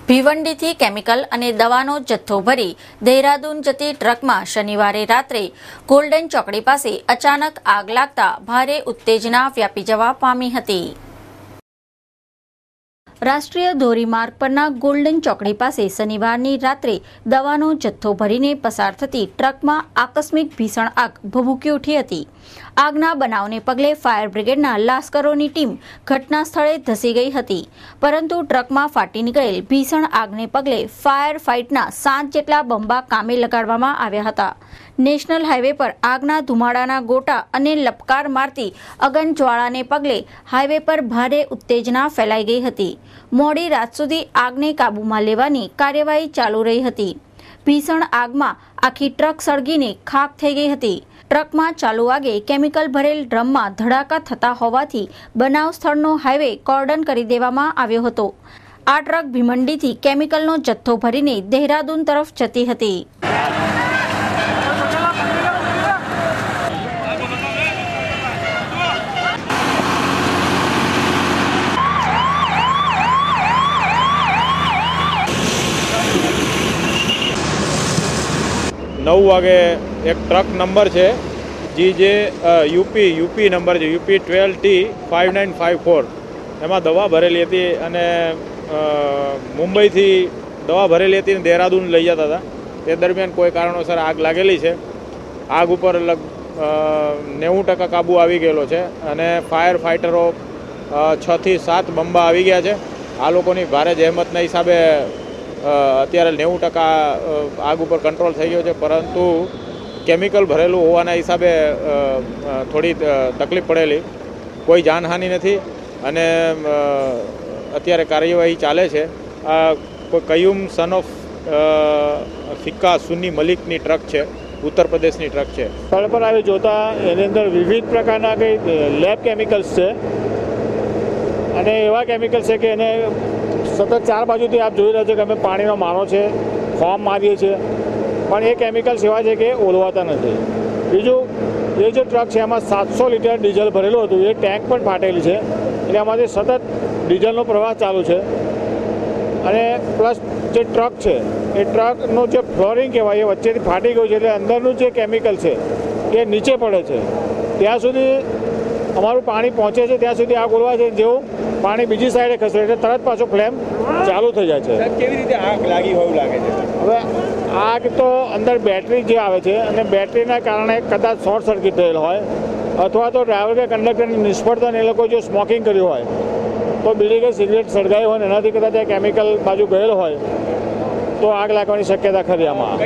ભિવંડીથી chemical અને દવાનો જથ્થો ભરી દેહરાદૂન જતી ટ્રકમાં શનિવારે રાત્રે ગોલ્ડન ચોકડી પાસે અચાનક આગ લાગતા ભારે ઉત્તેજના વ્યાપી જવા પામી હતી। રાષ્ટ્રીય ધોરીમાર્ગ પરના ગોલ્ડન ચોકડી પાસે શનિવારની રાત્રે દવાનો જથ્થો ભરીને પસાર થતી ટ્રકમાં આકસ્મિક ભીષણ આગ ભભૂકી ઉઠી હતી। આગના બનાવને પગલે ફાયર બ્રિગેડના લાશ્કરોની ટીમ ઘટના સ્થળે ધસી ગઈ હતી, પરંતુ ટ્રકમાં ફાટી નીકળેલ ભીષણ આગને પગલે ફાયર ફાઇટના 7 જેટલા બંબા કામે લગાડવામાં આવ્યા હતા। નેશનલ હાઈવે પર આગના ધુમાડાના ગોટા અને લપકાર મારતી અગનજ્વાળાને પગલે હાઈવે પર ભારે ઉત્તેજના ફેલાઈ ગઈ હતી। મોડી રાત સુધી આગને કાબૂમાં લેવાની કાર્યવાહી ચાલુ રહી હતી। ભીષણ આગમાં આખી ટ્રક સળગીને ખાખ થઈ ગઈ હતી। ટ્રકમાં ચાલુ આગે કેમિકલ ભરેલ ડ્રમમાં ધડાકા થતા હોવાથી બનાવ સ્થળનો હાઈવે કોર્ડન કરી દેવામાં આવ્યો હતો। આ ટ્રક ભિવંડીથી કેમિકલનો જથ્થો ભરીને દેહરાદૂન તરફ જતી હતી। नौ वागे एक ट्रक नंबर है जे यूपी नंबर है यूपी 12T5954 एम दवा भरेली थी अने मुंबई थी दवा भरेली थी देहरादून लई जता था। ते दरमियान कोई कारणोसर आग लागेली है। आग पर 90% काबू आवी गयेलो है अने फायर फाइटरो 6 થી 7 बंबा आवी गया है। आ लोकोनी भारे जहमतना हिसाबे अत्यारे 90% आग पर कंट्रोल थई गयो छे, परंतु केमिकल भरेलू होवाना हिसाबे थोड़ी तकलीफ पड़ेली। कोई जानहानि नहीं अने अत्यारे कार्यवाही चाले छे। कोई कयूम सन ऑफ फिक्का सुन्नी मलिकनी ट्रक है, उत्तर प्रदेशनी ट्रक है। સ્થળ પર આવી જોતા એની અંદર વિવિધ પ્રકારના કંઈ લેબ કેમિકલ્સ છે અને એવા કેમિકલ્સ છે કે એને સતત 4 બાજુથી આપ જોઈ રહ્યા છો કે અમે પાણીનો મારો છે, ફોર્મ મારીએ છીએ, પણ એ કેમિકલ્સ એવા છે કે ઓલવાતા નથી। બીજું, એ જે ટ્રક છે એમાં 700 લીટર ડીઝલ ભરેલું હતું, એ ટેન્ક પણ ફાટેલી છે, એટલે આમાંથી સતત ડીઝલનો પ્રવાહ ચાલુ છે। અને પ્લસ જે ટ્રક છે એ ટ્રકનું જે ફ્લોરિંગ કહેવાય એ વચ્ચેથી ફાટી ગયું છે, એટલે અંદરનું જે કેમિકલ છે એ નીચે પડે છે। ત્યાં સુધી અમારું પાણી પહોંચે છે, ત્યાં સુધી આગ ઓલવા છે। જેવું પાણી બીજી સાઈડે ખસે એટલે તરત પાછો ફ્લેમ ચાલુ થઈ જાય છે। કેવી રીતે આગ લાગી હોય લાગે છે? હવે આગ તો અંદર બેટરી જે આવે છે અને બેટરીના કારણે કદાચ શોર્ટ સર્કિટ થયેલ હોય, અથવા તો ડ્રાઈવર કે કંડક્ટરની નિષ્ફળતા એ લોકો જો સ્મોકિંગ કર્યું હોય તો બીડી કે સિગરેટ સળગાવી હોય ને એનાથી કદાચ કેમિકલ બાજુ ગયેલ હોય તો આગ લાગવાની શક્યતા ખરી આમાં।